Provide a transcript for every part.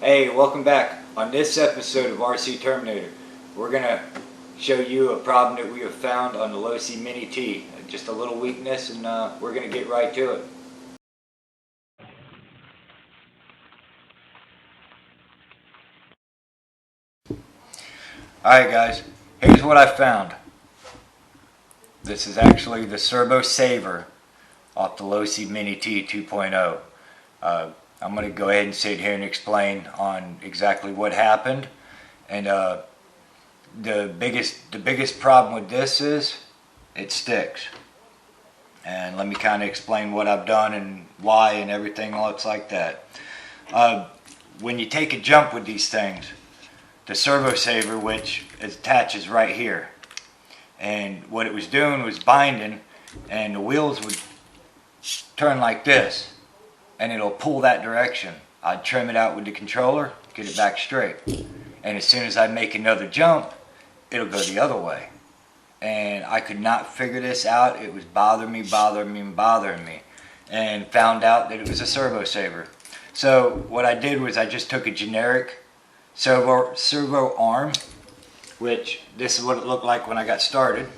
Hey, welcome back. On this episode of RC Terminator, we're going to show you a problem that we have found on the Losi Mini T. Just a little weakness, and we're going to get right to it. Alright guys, here's what I found. This is actually the servo saver off the Losi Mini T 2.0. I'm going to go ahead and sit here and explain on exactly what happened. And the biggest problem with this is it sticks. And let me kind of explain what I've done and why and everything else like that. When you take a jump with these things, the servo saver, which attaches right here, and what it was doing was binding, and the wheels would turn like this, and it'll pull that direction. I'd trim it out with the controller, get it back straight, and as soon as I make another jump, it'll go the other way. And I could not figure this out. It was bothering me, and found out that it was a servo saver. So what I did was I just took a generic servo arm, which this is what it looked like when I got started.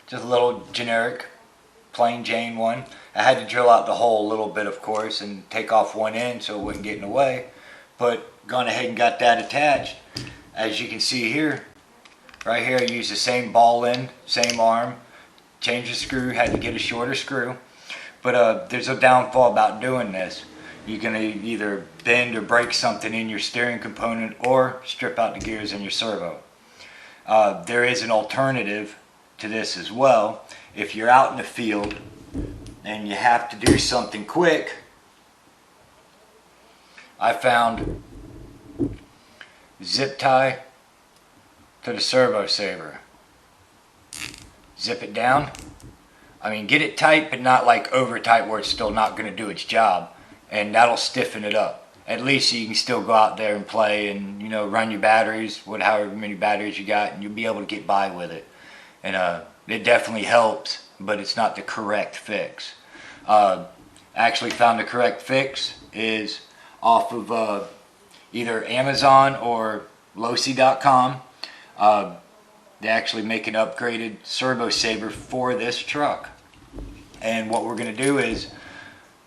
Just a little generic plain Jane one. I had to drill out the hole a little bit, of course, and take off one end so it wouldn't get in the way, but gone ahead and got that attached. As you can see here, right here, I used the same ball end, same arm, changed the screw, had to get a shorter screw, but there's a downfall about doing this. You're going to either bend or break something in your steering component or strip out the gears in your servo. There is an alternative to this as well. If you're out in the field and you have to do something quick, I found zip tie to the servo saver. Zip it down. I mean, get it tight, but not like over tight where it's still not going to do its job. And that'll stiffen it up. At least you can still go out there and play and, you know, run your batteries, however many batteries you got, and you'll be able to get by with it. And it definitely helps, but it's not the correct fix. I actually found the correct fix is off of either Amazon or losi.com. They actually make an upgraded servo saver for this truck. And what we're going to do is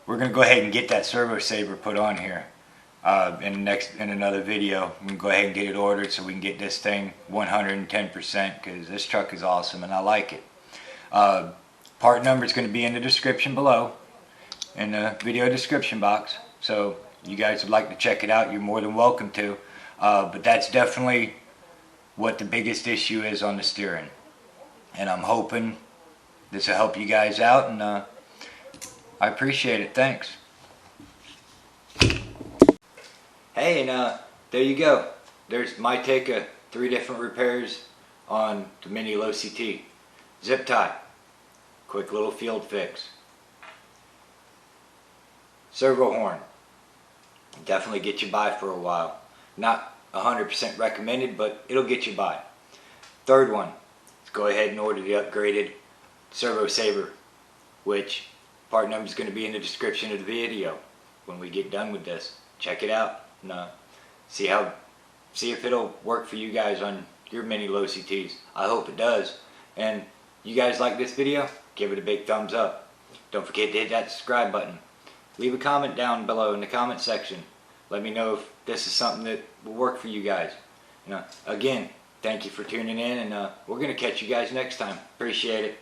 we're going to go ahead and get that servo saver put on here in another video. I'm going to go ahead and get it ordered so we can get this thing 110%, because this truck is awesome and I like it. Part number is going to be in the description below, in the video description box. So you guys would like to check it out, you're more than welcome to. But that's definitely what the biggest issue is on the steering. And I'm hoping this will help you guys out, and I appreciate it. Thanks. Hey, and there you go. There's my take of 3 different repairs on the Mini Losi T. Zip tie. Quick little field fix. Servo horn. Definitely get you by for a while. Not 100% recommended, but it'll get you by. Third one. Let's go ahead and order the upgraded servo saver, which part number is going to be in the description of the video when we get done with this. Check it out and see if it'll work for you guys on your Mini Losi Ts. I hope it does. And you guys like this video? Give it a big thumbs up. Don't forget to hit that subscribe button. Leave a comment down below in the comment section. Let me know if this is something that will work for you guys. Again, thank you for tuning in, and we're going to catch you guys next time. Appreciate it.